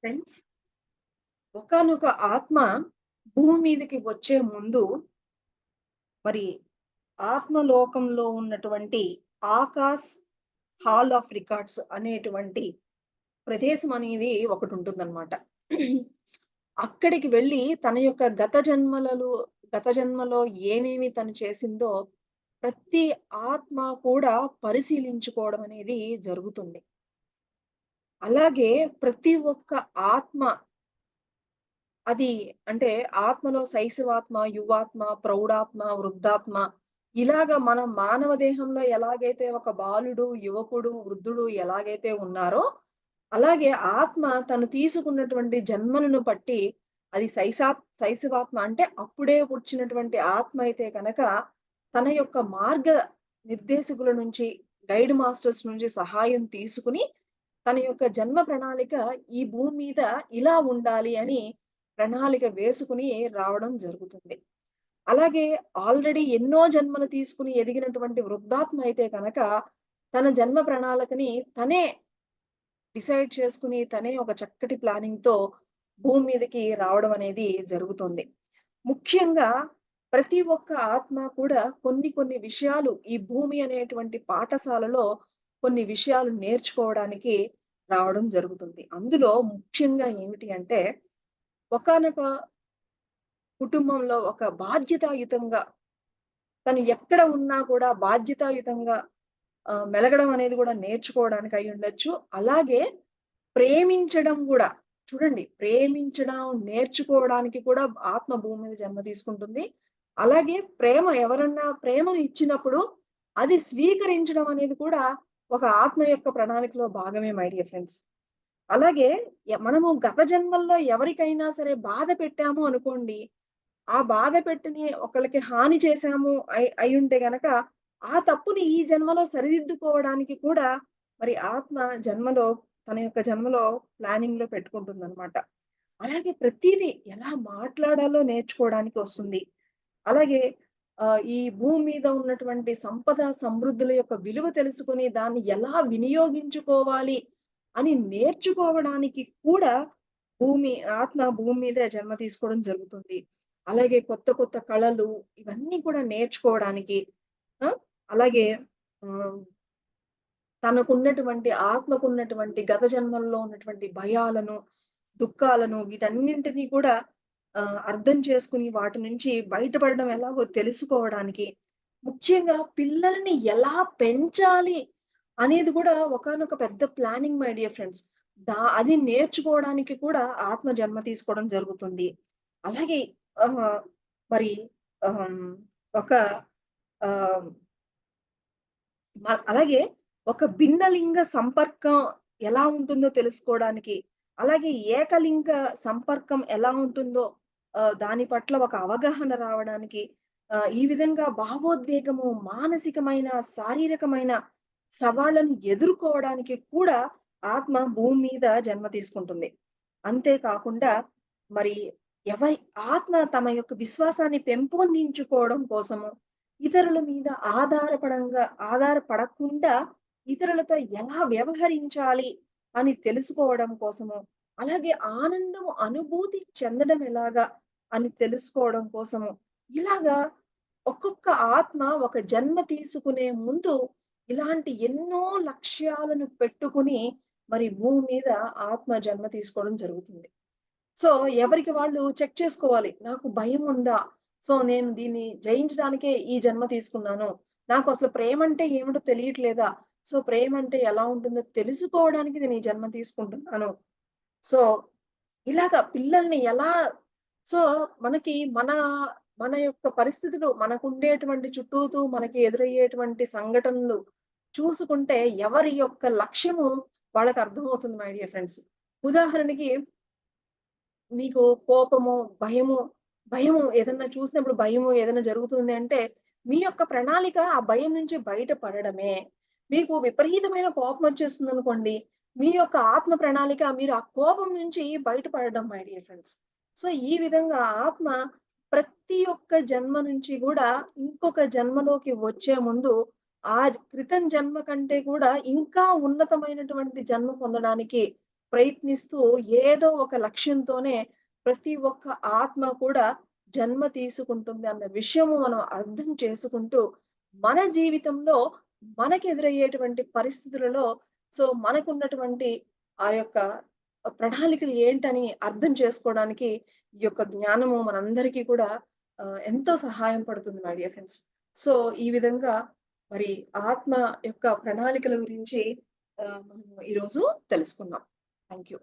Friends, ఒకానొక ఆత్మ భూమి మీదకి వచ్చే ముందు మరి ఆత్మలోకంలో ఉన్నటువంటి ఆకాశ్ హాల్ ఆఫ్ రికార్డ్స్ అనేటువంటి ప్రదేశం అనేది ఒకటుంటుందన్నమాట. అక్కడికి వెళ్లి తన యొక్క గత జన్మలో ఏమేమి తను చేసిందో ప్రతి ఆత్మ కూడా పరిశీలించుకోవడం అనేది జరుగుతుంది. అలాగే ప్రతి ఒక్క ఆత్మ అది అంటే ఆత్మలో శైశవాత్మ, యువాత్మ, ప్రౌఢాత్మ, వృద్ధాత్మ ఇలాగ మన మానవ దేహంలో ఎలాగైతే ఒక బాలుడు, యువకుడు, వృద్ధుడు ఎలాగైతే ఉన్నారో, అలాగే ఆత్మ తను తీసుకున్నటువంటి జన్మలను బట్టి అది శైశవాత్మ అంటే అప్పుడే పుట్టినటువంటి ఆత్మ అయితే గనక తన యొక్క మార్గ నిర్దేశకుల నుంచి, గైడ్ మాస్టర్స్ నుంచి సహాయం తీసుకొని తన యొక్క జన్మ ప్రణాళిక ఈ భూమి మీద ఇలా ఉండాలి అని ప్రణాళిక వేసుకొని రావడం జరుగుతుంది. అలాగే ఆల్రెడీ ఎన్నో జన్మలు తీసుకొని ఎదిగినటువంటి వృద్ధాత్మ అయితే కనుక తన జన్మ ప్రణాళికని తనే డిసైడ్ చేసుకొని, తనే ఒక చక్కటి ప్లానింగ్‌తో భూమి మీదకి రావడం అనేది జరుగుతుంది. ముఖ్యంగా ప్రతి ఒక్క ఆత్మ కూడా కొన్ని కొన్ని విషయాలు ఈ భూమి అనేటువంటి పాఠశాలలో కొన్ని విషయాలు నేర్చుకోవడానికి రావడం జరుగుతుంది. అందులో ముఖ్యంగా ఏమిటి అంటే ఒకానొక కుటుంబంలో ఒక బాధ్యతాయుతంగా తను ఎక్కడ ఉన్నా కూడా బాధ్యతాయుతంగా మెలగడం అనేది కూడా నేర్చుకోవడానికి అయ్యుండొచ్చు. అలాగే ప్రేమించడం గూడా చూడండి, ప్రేమించడం నేర్చుకోవడానికి కూడా ఆత్మ భూమి మీద జన్మ తీసుకుంటుంది. అలాగే ఎవరన్నా ప్రేమను ఇచ్చినప్పుడు అది స్వీకరించడం అనేది కూడా ఒక ఆత్మ యొక్క ప్రణాళికలో భాగమే మై డియర్ ఫ్రెండ్స్. అలాగే మనము గత జన్మల్లో ఎవరికైనా సరే బాధ పెట్టాము అనుకోండి, ఆ బాధ పెట్టిని ఒకళ్ళకి హాని చేశాము అయ్యుంటే గనక, ఆ తప్పుని ఈ జన్మలో సరిదిద్దుకోవడానికి కూడా మరి ఆత్మ జన్మలో తన యొక్క జన్మలో ప్లానింగ్‌లో పెట్టుకుంటుందనమాట. అలాగే ప్రతీదీ ఎలా మాట్లాడాలో నేర్చుకోవడానికి వస్తుంది. అలాగే ఈ భూమి మీద ఉన్నటువంటి సంపద, సమృద్ధుల యొక్క విలువ తెలుసుకొని దాన్ని ఎలా వినియోగించుకోవాలి అని నేర్చుకోవడానికి కూడా భూమి మీద జన్మ తీసుకోవడం జరుగుతుంది. అలాగే కొత్త కొత్త కళలు ఇవన్నీ కూడా నేర్చుకోవడానికి ఆ! అలాగే ఆహ్, ఆత్మకున్నటువంటి గత జన్మల్లో ఉన్నటువంటి భయాలను, దుఃఖాలను వీటన్నింటిని కూడా అర్థం చేసుకొని వాటి నుంచి బయటపడడం ఎలాగో తెలుసుకోవడానికి, ముఖ్యంగా పిల్లల్ని ఎలా పెంచాలి అనేది కూడా ఒకానొక పెద్ద ప్లానింగ్ మై డియర్ ఫ్రెండ్స్. అది నేర్చుకోవడానికి కూడా ఆత్మ జన్మ తీసుకోవడం జరుగుతుంది. అలాగే ఆహ్, మరి ఆహ్, ఒక ఆహ్ అలాగే ఒక భిన్నలింగ సంపర్కం ఎలా ఉంటుందో తెలుసుకోవడానికి, అలాగే ఏకలింగ సంపర్కం ఎలా ఉంటుందో దాని పట్ల ఒక అవగాహన రావడానికి, ఈ విధంగా భావోద్వేగము, మానసికమైన, శారీరకమైన సవాళ్ళను ఎదుర్కోవడానికి కూడా ఆత్మ భూమి మీద జన్మ తీసుకుంటుంది. అంతే కాకుండా మరి ఎవరి ఆత్మ తమ యొక్క విశ్వాసాన్ని పెంపొందించుకోవడం కోసము ఇతరుల మీద ఆధారపడకుండా ఇతరులతో ఎలా వ్యవహరించాలి అని తెలుసుకోవడం కోసము, అలాగే అనుభూతి చెందడం ఎలాగా అని తెలుసుకోవడం కోసము, ఇలాగా ఒక్కొక్క ఆత్మ ఒక జన్మ తీసుకునే ముందు ఇలాంటి ఎన్నో లక్ష్యాలను పెట్టుకుని మరి భూమి మీద ఆత్మ జన్మ తీసుకోవడం జరుగుతుంది. సో, ఎవరికి వాళ్ళు చెక్ చేసుకోవాలి. నాకు భయముందా? సో, నేను దీన్ని జయించడానికే ఈ జన్మ తీసుకున్నాను. నాకు అసలు ప్రేమంటే ఏమిటో తెలియట్లేదా? సో, ప్రేమంటే ఎలా ఉంటుందో తెలుసుకోవడానికి నేను ఈ జన్మ తీసుకుంటున్నాను. సో, ఇలాగ పిల్లల్ని ఎలా సో, మనకి మన యొక్క పరిస్థితులు మనకుండేటువంటి చుట్టూతూ మనకి ఎదురయ్యేటువంటి సంఘటనలు చూసుకుంటే ఎవరి యొక్క లక్ష్యము వాళ్ళకి అర్థమవుతుంది మై డియర్ ఫ్రెండ్స్. ఉదాహరణకి మీకు కోపము, భయము ఏదన్నా చూసినప్పుడు భయము ఏదైనా జరుగుతుంది అంటే, మీ యొక్క ప్రణాళిక ఆ భయం నుంచి బయట పడడమే. మీకు విపరీతమైన కోపమొచ్చేస్తుందనుకోండి, మీ యొక్క ఆత్మ ప్రణాళిక మీరు ఆ కోపం నుంచి బయటపడడం మై డియర్ ఫ్రెండ్స్. సో, ఈ విధంగా ఆత్మ ప్రతి ఒక్క జన్మ నుంచి గూడా ఇంకొక జన్మలోకి వచ్చే ముందు, ఆ క్రితం జన్మ కంటే కూడా ఇంకా ఉన్నతమైనటువంటి జన్మ పొందడానికి ప్రయత్నిస్తూ ఏదో ఒక లక్ష్యంతోనే ప్రతి ఒక్క ఆత్మ కూడా జన్మ తీసుకుంటుంది అన్న విషయము మనం అర్థం చేసుకుంటూ, మన జీవితంలో మనకెదురయ్యేటువంటి పరిస్థితులలో మనకున్నటువంటి ఆ యొక్క ప్రణాళికలు ఏంటని అర్థం చేసుకోవడానికి ఈ యొక్క జ్ఞానము మనందరికీ కూడా ఎంతో సహాయం పడుతుంది మై డియర్ ఫ్రెండ్స్. సో, ఈ విధంగా మరి ఆత్మ యొక్క ప్రణాళికల గురించి మనము ఈరోజు తెలుసుకున్నాం. Thank you.